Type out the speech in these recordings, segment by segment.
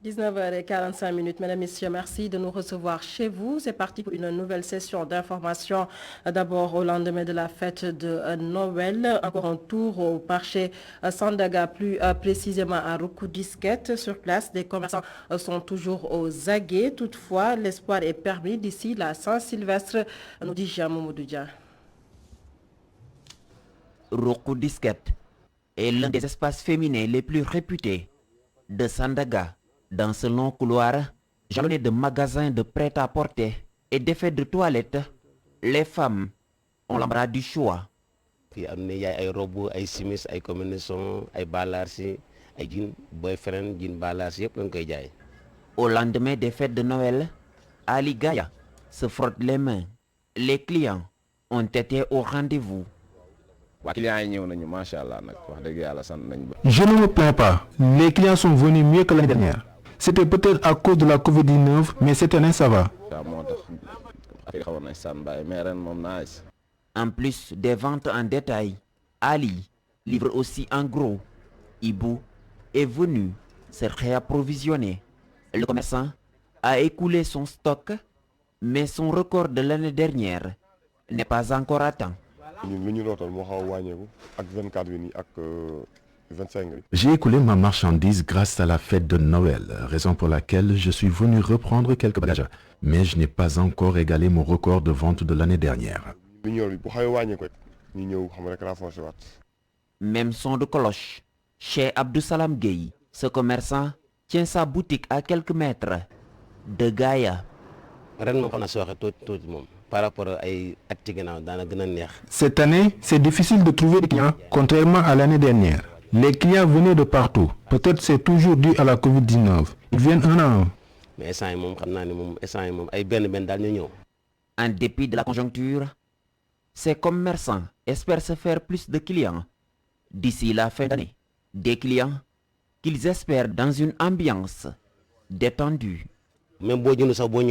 19h45, mesdames, messieurs, merci de nous recevoir chez vous. C'est parti pour une nouvelle session d'information. D'abord, au lendemain de la fête de Noël, encore un tour au marché Sandaga, plus précisément à Roukoudisket. Sur place, des commerçants sont toujours aux aguets. Toutefois, l'espoir est permis d'ici la Saint-Sylvestre, nous dit Jean Momodoudia. Roukoudisket est l'un des espaces féminins les plus réputés de Sandaga. Dans ce long couloir, jalonné de magasins de prêt-à-porter et d'effets de toilette, les femmes ont l'embarras du choix. Il y a des robes, des simis, des combinaisons, des balards, des jeans, boyfriend, jeans balards, Au lendemain des fêtes de Noël, Ali Gaya se frotte les mains. Les clients ont été au rendez-vous. Je ne me plains pas. Les clients sont venus mieux que l'année dernière. C'était peut-être à cause de la Covid-19, mais cette année ça va. En plus des ventes en détail, Ali livre aussi en gros. Ibou est venu se réapprovisionner. Le commerçant a écoulé son stock, mais son record de l'année dernière n'est pas encore atteint. J'ai écoulé ma marchandise grâce à la fête de Noël, raison pour laquelle je suis venu reprendre quelques bagages. Mais je n'ai pas encore égalé mon record de vente de l'année dernière. Même son de cloche. Chez Abdussalam Gueye, ce commerçant tient sa boutique à quelques mètres de Gaïa. Cette année, c'est difficile de trouver des clients, contrairement à l'année dernière. Les clients venaient de partout. Peut-être c'est toujours dû à la Covid-19. Ils viennent un à un. En dépit de la conjoncture, ces commerçants espèrent se faire plus de clients d'ici la fin d'année. Des clients qu'ils espèrent dans une ambiance détendue. Même si nous avons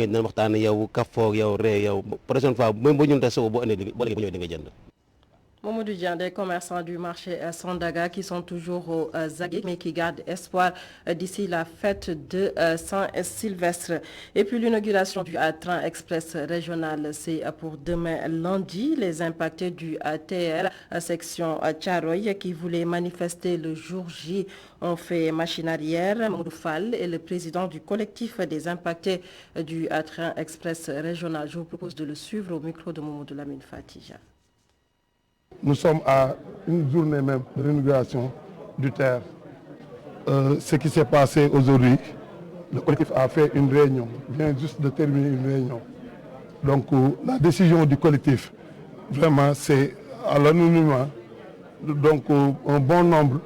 Mamadou Dian, des commerçants du marché Sandaga qui sont toujours aux aguets mais qui gardent espoir d'ici la fête de Saint-Sylvestre. Et puis l'inauguration du train express régional, c'est pour demain lundi. Les impactés du TR section Tcharoy qui voulaient manifester le jour J ont fait machine arrière. Mamadou Fall est le président du collectif des impactés du train express régional. Je vous propose de le suivre au micro de Mamadou Lamine Fatija. Nous sommes à une journée même de l'inauguration du TER. Ce qui s'est passé aujourd'hui, le collectif a fait une réunion, vient juste de terminer une réunion. Donc la décision du collectif, vraiment c'est à l'anonymat. Donc un bon nombre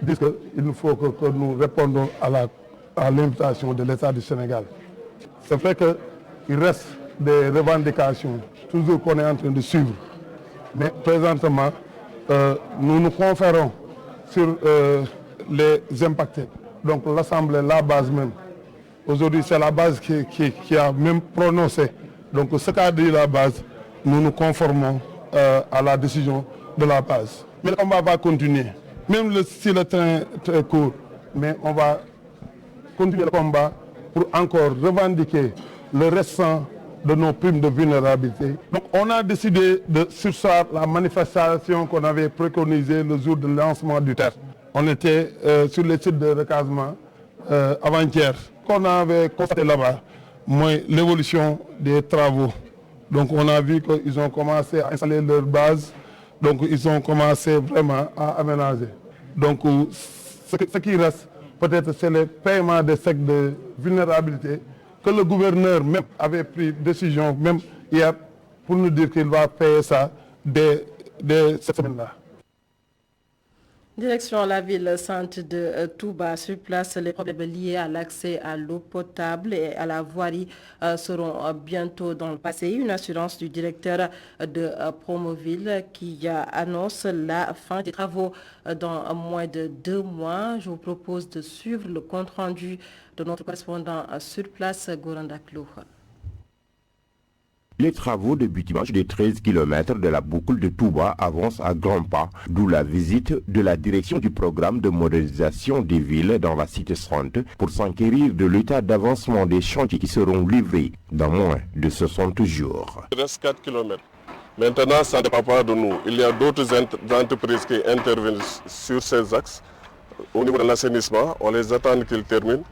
disent qu'il faut que nous répondons à l'invitation de l'État du Sénégal. C'est vrai qu'il reste des revendications, toujours qu'on est en train de suivre. Mais présentement, nous nous conférons sur les impactés. Donc l'Assemblée, la base même. Aujourd'hui, c'est la base qui a même prononcé. Donc ce qu'a dit la base, nous nous conformons à la décision de la base. Mais le combat va continuer. Même si le train est court, mais on va continuer le combat pour encore revendiquer le restant de nos primes de vulnérabilité. Donc on a décidé de surseoir la manifestation qu'on avait préconisée le jour du lancement du TER. On était sur les sites de recasement avant-hier. Qu'on avait constaté là-bas, l'évolution des travaux. Donc on a vu qu'ils ont commencé à installer leur base. Donc ils ont commencé vraiment à aménager. Donc ce qui reste, peut-être c'est le paiement des chèques de vulnérabilité que le gouverneur même avait pris décision, même hier, pour nous dire qu'il va payer ça dès cette semaine-là. Direction la ville sainte de Touba. Sur place, les problèmes liés à l'accès à l'eau potable et à la voirie seront bientôt dans le passé. Une assurance du directeur de Promoville qui annonce la fin des travaux dans moins de 2 mois. Je vous propose de suivre le compte-rendu de notre correspondant sur place, Goranda Klou. Les travaux de bitumage des 13 km de la boucle de Touba avancent à grands pas, d'où la visite de la direction du programme de modernisation des villes dans la cité sainte pour s'enquérir de l'état d'avancement des chantiers qui seront livrés dans moins de 60 jours. Il reste 4 km. Maintenant, ça ne dépend pas de nous. Il y a d'autres entreprises qui interviennent sur ces axes. Au niveau de l'assainissement, on les attend qu'ils terminent.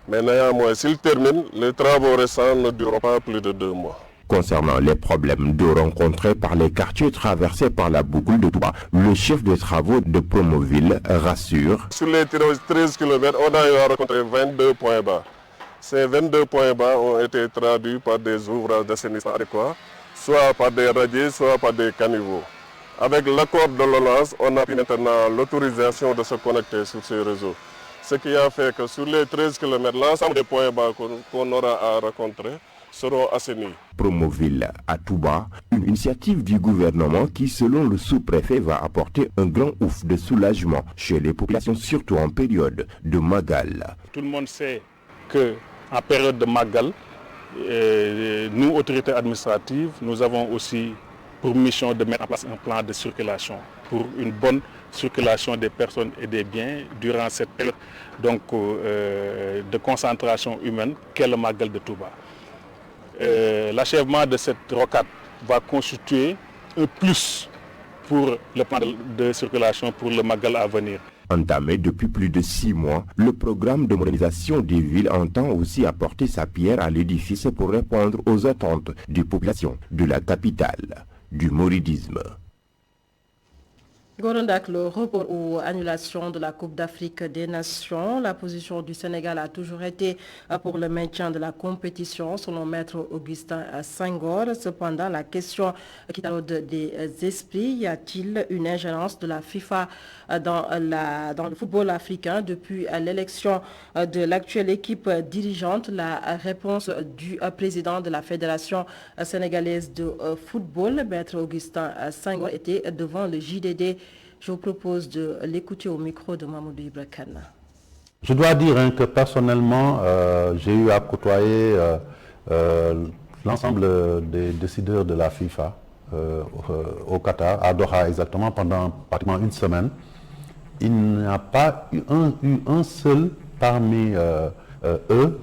Mais néanmoins, s'ils terminent, les travaux restants ne dureront pas plus de 2 mois. Concernant les problèmes d'eau rencontrés par les quartiers traversés par la boucle de Touba, le chef des travaux de Promoville rassure. Sur les 13 km, on a rencontré 22 points bas. Ces 22 points bas ont été traduits par des ouvrages d'assainissement adéquats, soit par des radiers, soit par des caniveaux. Avec l'accord de l'ONAS, on a maintenant l'autorisation de se connecter sur ces réseaux. Ce qui a fait que sur les 13 km, l'ensemble des points bas qu'on aura à rencontrer seront assainis. Promoville à Touba, une initiative du gouvernement qui, selon le sous-préfet, va apporter un grand ouf de soulagement chez les populations, surtout en période de Magal. Tout le monde sait qu'en période de Magal, nous, autorités administratives, nous avons aussi pour mission de mettre en place un plan de circulation pour une bonne circulation des personnes et des biens durant cette période de concentration humaine qu'est le Magal de Touba. L'achèvement de cette rocade va constituer un plus pour le plan de circulation pour le Magal à venir. Entamé depuis plus de 6 mois, le programme de modernisation des villes entend aussi apporter sa pierre à l'édifice pour répondre aux attentes des populations de la capitale du mouridisme. Gorondak, le report ou annulation de la Coupe d'Afrique des Nations. La position du Sénégal a toujours été pour le maintien de la compétition, selon Maître Augustin Senghor. Cependant, la question qui taraude des esprits, y a-t-il une ingérence de la FIFA dans le football africain depuis l'élection de l'actuelle équipe dirigeante? La réponse du président de la Fédération sénégalaise de football, Maître Augustin Senghor, était devant le JDD. Je vous propose de l'écouter au micro de Mamoudou Ibrakana. Je dois dire que personnellement, j'ai eu à côtoyer l'ensemble des décideurs de la FIFA au Qatar, à Doha exactement, pendant pratiquement une semaine. Il n'y a pas eu un seul parmi eux,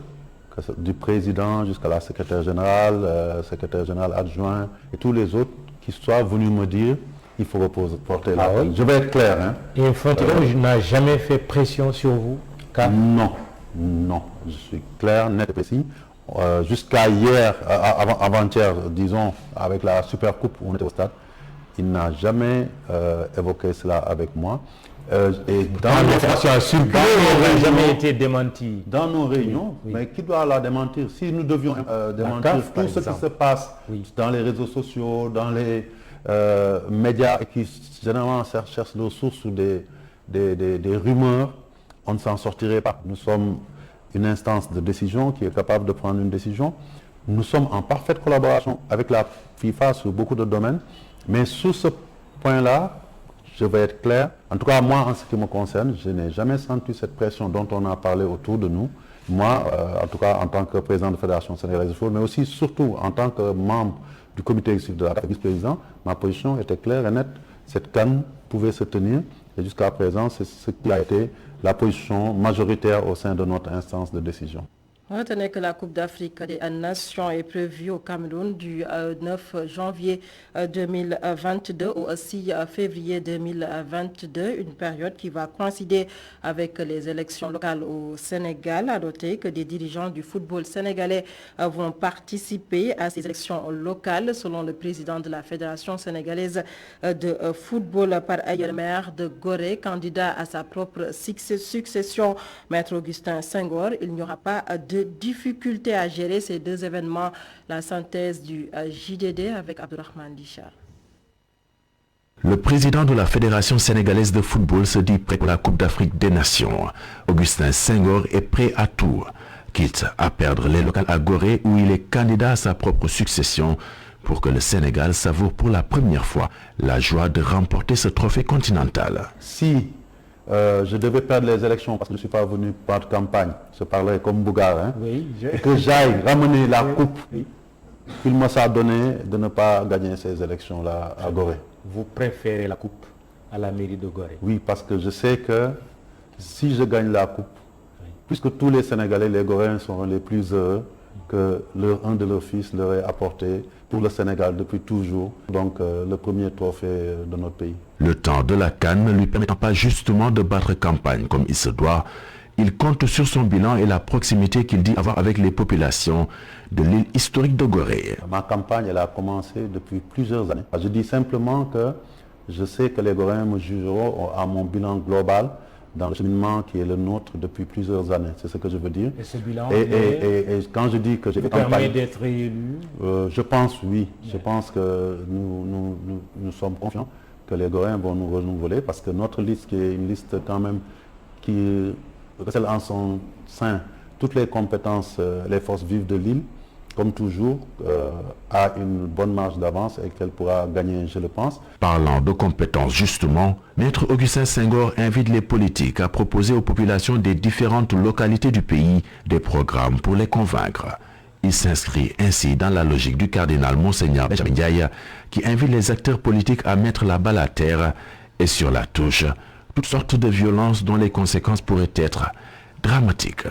du président jusqu'à la secrétaire générale adjoint et tous les autres, qui soient venus me dire il faut reporter la parole. Je vais être clair. Hein. Et Infantino n'a jamais fait pression sur vous? Non, je suis clair, net et précis. Jusqu'à hier, avant-hier, disons, avec la Super Coupe où on était au stade, il n'a jamais évoqué cela avec moi. Et dans n'a jamais été démenti. Dans nos réunions, oui. Mais qui doit la démentir? Si nous devions démentir tout ce qui se passe dans les réseaux sociaux, dans les médias qui généralement cherchent nos sources ou des rumeurs, on ne s'en sortirait pas. Nous sommes une instance de décision qui est capable de prendre une décision. Nous sommes en parfaite collaboration avec la FIFA sur beaucoup de domaines, mais sur ce point-là, je vais être clair. En tout cas, moi, en ce qui me concerne, je n'ai jamais senti cette pression dont on a parlé autour de nous. Moi, en tout cas, en tant que président de la Fédération sénégalaise de football, mais aussi, surtout, en tant que membre du comité exécutif de la vice-président, ma position était claire et nette. Cette CAN pouvait se tenir et jusqu'à présent, c'est ce qui a été la position majoritaire au sein de notre instance de décision. Retenez que la Coupe d'Afrique des Nations est prévue au Cameroun du 9 janvier 2022 au 6 février 2022, une période qui va coïncider avec les élections locales au Sénégal. À noter que des dirigeants du football sénégalais vont participer à ces élections locales, selon le président de la Fédération sénégalaise de football, par ailleurs maire de Gorée, candidat à sa propre succession, Maître Augustin Senghor. Il n'y aura pas de difficultés à gérer ces deux événements. La synthèse du JDD avec Abdourahmane Dichar. Le président de la Fédération sénégalaise de football se dit prêt pour la Coupe d'Afrique des Nations. Augustin Senghor est prêt à tout, quitte à perdre les locales à Gorée où il est candidat à sa propre succession pour que le Sénégal savoure pour la première fois la joie de remporter ce trophée continental. Si je devais perdre les élections parce que je ne suis pas venu pour campagne, je parlerai comme Bougar, hein, et que j'aille ramener la coupe qu'il me soit donné de ne pas gagner ces élections-là à Gorée. Vous préférez la coupe à la mairie de Gorée? Oui, parce que je sais que si je gagne la coupe, puisque tous les Sénégalais, les Goréens seront les plus heureux que un de leurs fils leur ait apporté pour le Sénégal depuis toujours, donc le premier trophée de notre pays. Le temps de la CAN ne lui permettant pas justement de battre campagne comme il se doit, il compte sur son bilan et la proximité qu'il dit avoir avec les populations de l'île historique de Gorée. Ma campagne, elle a commencé depuis plusieurs années. Je dis simplement que je sais que les Goréens me jugeront à mon bilan global dans le cheminement qui est le nôtre depuis plusieurs années. C'est ce que je veux dire. Et ce bilan et quand je dis que j'ai fait campagne... permet d'être élu? Je pense, oui. Je pense que nous sommes confiants que les Goréens vont nous renouveler parce que notre liste, qui est une liste quand même qui recèle en son sein toutes les compétences, les forces vives de l'île, comme toujours, a une bonne marge d'avance et qu'elle pourra gagner, je le pense. Parlant de compétences, justement, Maître Augustin Senghor invite les politiques à proposer aux populations des différentes localités du pays des programmes pour les convaincre. Il s'inscrit ainsi dans la logique du cardinal Monseigneur Benjamin Ndiaye, qui invite les acteurs politiques à mettre la balle à terre et sur la touche toutes sortes de violences dont les conséquences pourraient être dramatiques.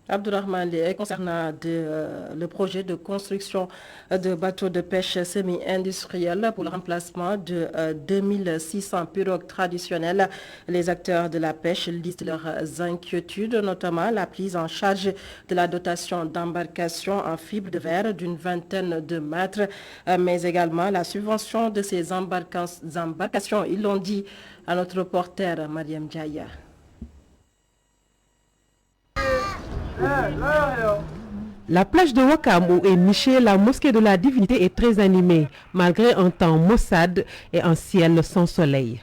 Abdourahmane, concernant le projet de construction de bateaux de pêche semi-industriels pour le remplacement de 2600 pirogues traditionnelles, les acteurs de la pêche listent leurs inquiétudes, notamment la prise en charge de la dotation d'embarcation en fibre de verre d'une vingtaine de mètres, mais également la subvention de ces embarcations. Ils l'ont dit à notre reporter Mariam Jaya. La plage de Ouakam où est nichée la mosquée de la divinité est très animée, malgré un temps maussade et un ciel sans soleil.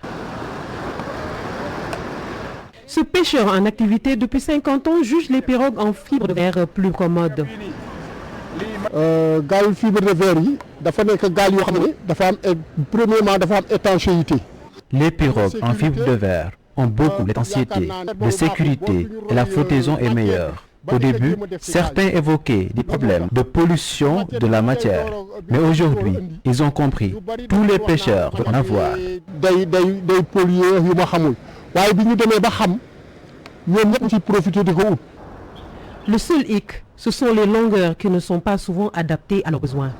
Ce pêcheur en activité depuis 50 ans juge les pirogues en fibre de verre plus commodes. gaal fibre de verre yi dafa nekk gaal yoo xam ne dafa am premièrement dafa am étanchéité. Les pirogues en fibre de verre ont beaucoup d'étanchéité, de sécurité et la flottaison est meilleure. Au début, certains évoquaient des problèmes de pollution de la matière. Mais aujourd'hui, ils ont compris. Tous les pêcheurs vont en avoir. Le seul hic, ce sont les longueurs qui ne sont pas souvent adaptées à leurs besoins.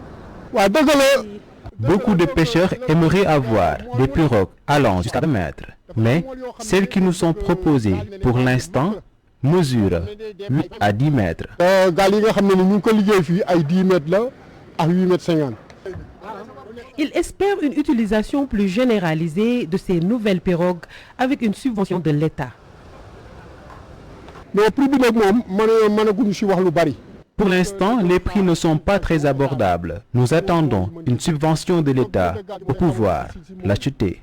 Beaucoup de pêcheurs aimeraient avoir des pirogues allant jusqu'à 2 mètres. Mais celles qui nous sont proposées pour l'instant mesurent 8 à 10 mètres. Il espère une utilisation plus généralisée de ces nouvelles pirogues avec une subvention de l'État. Pour l'instant, les prix ne sont pas très abordables. Nous attendons une subvention de l'État pour pouvoir l'acheter.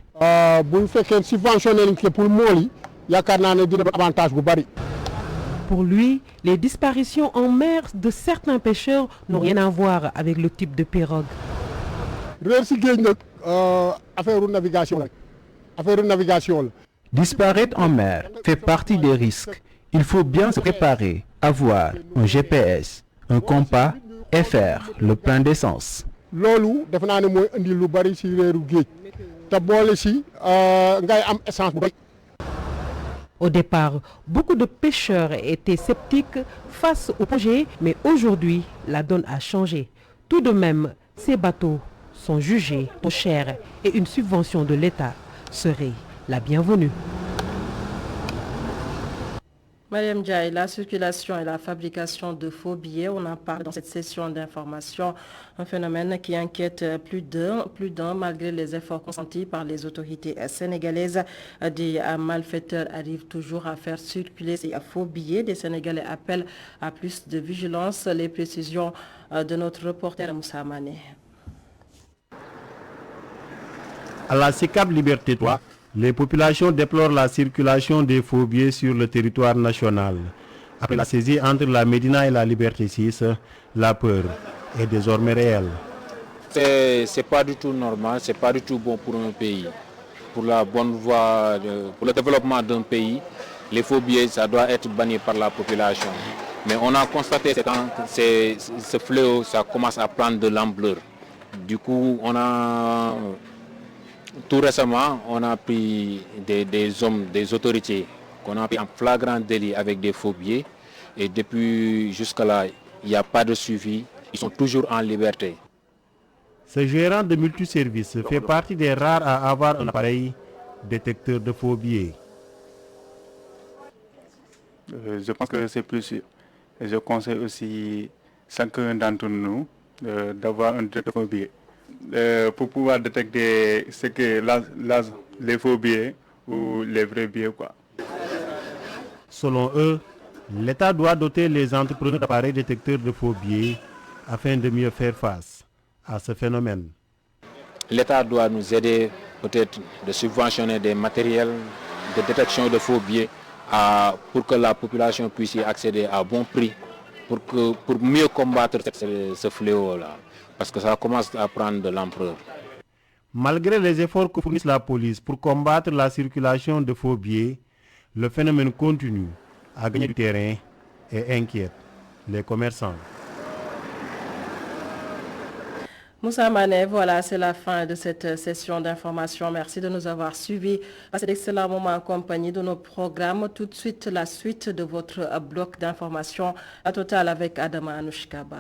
Pour lui, les disparitions en mer de certains pêcheurs n'ont rien à voir avec le type de pirogue. Disparaître en mer fait partie des risques. Il faut bien se préparer, avoir un GPS, un compas et faire le plein d'essence. Au départ, beaucoup de pêcheurs étaient sceptiques face au projet, mais aujourd'hui, la donne a changé. Tout de même, ces bateaux sont jugés trop chers et une subvention de l'État serait la bienvenue. Mariam Ndiaye, la circulation et la fabrication de faux billets, on en parle dans cette session d'information, un phénomène qui inquiète plus d'un malgré les efforts consentis par les autorités sénégalaises. Des malfaiteurs arrivent toujours à faire circuler ces faux billets. Des Sénégalais appellent à plus de vigilance. Les précisions de notre reporter Moussa Mané. À la SICAP Liberté 3, les populations déplorent la circulation des faux billets sur le territoire national. Après la saisie entre la Médina et la Liberté 6, la peur est désormais réelle. C'est pas du tout normal, c'est pas du tout bon pour un pays. Pour la bonne voie, pour le développement d'un pays, les faux billets, ça doit être banni par la population. Mais on a constaté que quand ce fléau ça commence à prendre de l'ampleur. Du coup, tout récemment, on a pris des hommes, des autorités qu'on a pris en flagrant délit avec des faux billets. Et depuis jusqu'à là, il n'y a pas de suivi. Ils sont toujours en liberté. Ce gérant de multiservices fait partie des rares à avoir un appareil détecteur de faux billets. Je pense que c'est plus sûr. Et je conseille aussi chacun d'entre nous d'avoir un détecteur de faux billets pour pouvoir détecter ce que les faux billets ou les vrais billets, quoi. Selon eux, l'État doit doter les entrepreneurs d'appareils détecteurs de faux billets afin de mieux faire face à ce phénomène. L'État doit nous aider peut-être de subventionner des matériels de détection de faux billets pour que la population puisse y accéder à bon prix pour mieux combattre ce fléau-là, parce que ça commence à prendre de l'ampleur. Malgré les efforts que fournit la police pour combattre la circulation de faux billets, le phénomène continue à gagner du terrain et inquiète les commerçants. Moussa Mané, voilà, c'est la fin de cette session d'information. Merci de nous avoir suivis. Passez d'excellents moments en compagnie de nos programmes. Tout de suite, la suite de votre bloc d'information à Total avec Adama Anouchkaba.